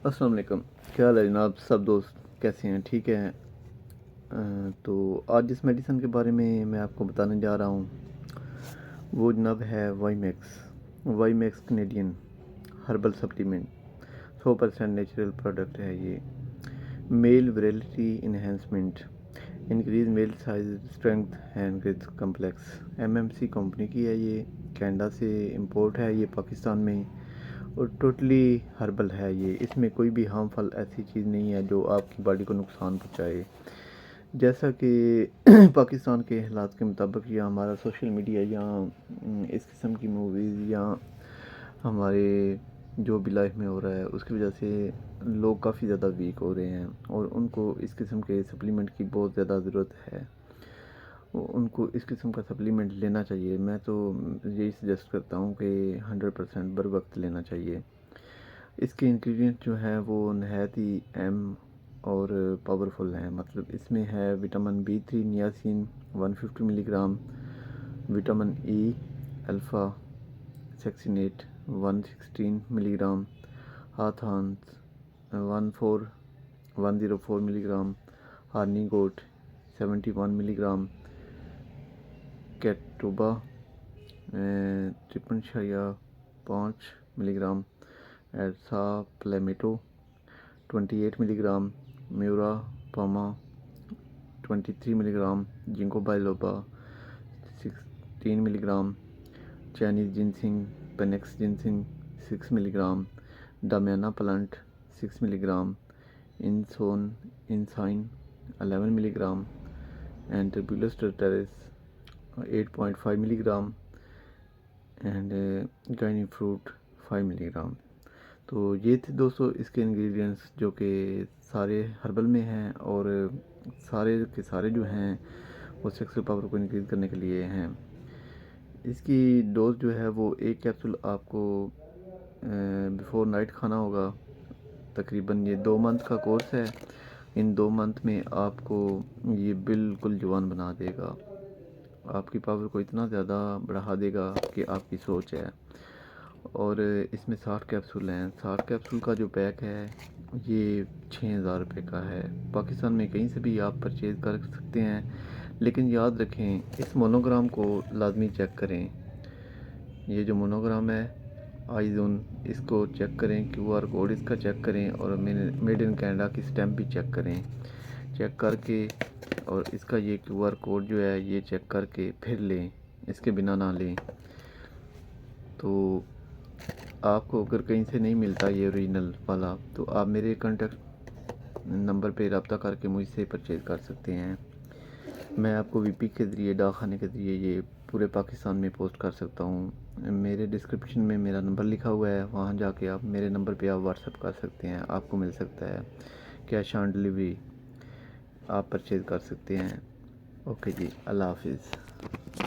السلام علیکم، کیا حال ہے جناب؟ سب دوست کیسے ہیں؟ ٹھیک ہیں؟ تو آج جس میڈیسن کے بارے میں آپ کو بتانے جا رہا ہوں وہ جناب ہے Vimax Canadian herbal supplement 100% natural product ہے یہ۔ Male virility enhancement, increase male size strength and girth complex, MMC company کی ہے یہ، کینیڈا سے امپورٹ ہے یہ پاکستان میں، اور ٹوٹلی ہربل ہے یہ۔ اس میں کوئی بھی ہارمفل ایسی چیز نہیں ہے جو آپ کی باڈی کو نقصان پہنچائے۔ جیسا کہ پاکستان کے حالات کے مطابق یا ہمارا سوشل میڈیا یا اس قسم کی موویز یا ہمارے جو بھی لائف میں ہو رہا ہے اس کی وجہ سے لوگ کافی زیادہ ویک ہو رہے ہیں، اور ان کو اس قسم کے سپلیمنٹ کی بہت زیادہ ضرورت ہے۔ ان کو اس قسم کا سپلیمنٹ لینا چاہیے۔ میں تو یہی سجیسٹ کرتا ہوں کہ 100% بر وقت لینا چاہیے۔ اس کے انگریڈینٹ جو ہیں وہ نہایت ہی اہم اور پاورفل ہیں۔ مطلب اس میں ہے وٹامن B3 نیاسین 150 ملی گرام، وٹامن E الفا سیکسینیٹ 116 ملی گرام، ہاتھانس 104 ملی گرام، ہارنی گوٹ 71 ملی گرام، کیٹوبا 53.5 ملی گرام، ایرسا پلیمیٹو 28 ملی گرام، میورا پاما 23 ملی گرام، جنکو بائلوبا 16 ملی گرام، چائنیز جنسنگ پینکس جنسنگ 6 ملی گرام، ڈامیانا پلانٹ 6 ملی گرام، انسائن 11 ملی گرام، اینڈ ٹربیولس ٹرٹیرس 8.5 ملی گرام، اینڈ گائنی فروٹ 5 ملی گرام۔ تو یہ تھے دوستو اس کے انگریڈینٹس جو کہ سارے ہربل میں ہیں، اور سارے کے سارے جو ہیں وہ سیکسل پاور کو انکریز کرنے کے لیے ہیں۔ اس کی ڈوز جو ہے وہ ایک کیپسول آپ کو بیفور نائٹ کھانا ہوگا۔ تقریباً یہ 2 منتھ کا کورس ہے۔ ان 2 منتھ میں آپ کو یہ بالکل جوان بنا دے گا، آپ کی پاور کو اتنا زیادہ بڑھا دے گا کہ آپ کی سوچ ہے۔ اور اس میں 60 کیپسول ہیں۔ 60 کیپسول کا جو پیک ہے یہ 6000 روپے کا ہے۔ پاکستان میں کہیں سے بھی آپ پرچیز کر سکتے ہیں، لیکن یاد رکھیں اس مونوگرام کو لازمی چیک کریں۔ یہ جو مونوگرام ہے آئیزون، اس کو چیک کریں، QR کوڈ اس کا چیک کریں، اور میڈ ان کینیڈا کی سٹیمپ بھی چیک کریں۔ چیک کر کے اور اس کا یہ QR کوڈ جو ہے یہ چیک کر کے پھر لیں، اس کے بنا نہ لیں۔ تو آپ کو اگر کہیں سے نہیں ملتا یہ اوریجنل والا تو آپ میرے کانٹیکٹ نمبر پہ رابطہ کر کے مجھ سے پرچیز کر سکتے ہیں۔ میں آپ کو VP کے ذریعے ڈاک خانے کے ذریعے یہ پورے پاکستان میں پوسٹ کر سکتا ہوں۔ میرے ڈسکرپشن میں میرا نمبر لکھا ہوا ہے، وہاں جا کے آپ میرے نمبر پہ آپ واٹس ایپ کر سکتے ہیں، آپ کو مل سکتا ہے۔ کیش آن ڈلیوری آپ پرچیز کر سکتے ہیں۔ اوکے جی، اللہ حافظ۔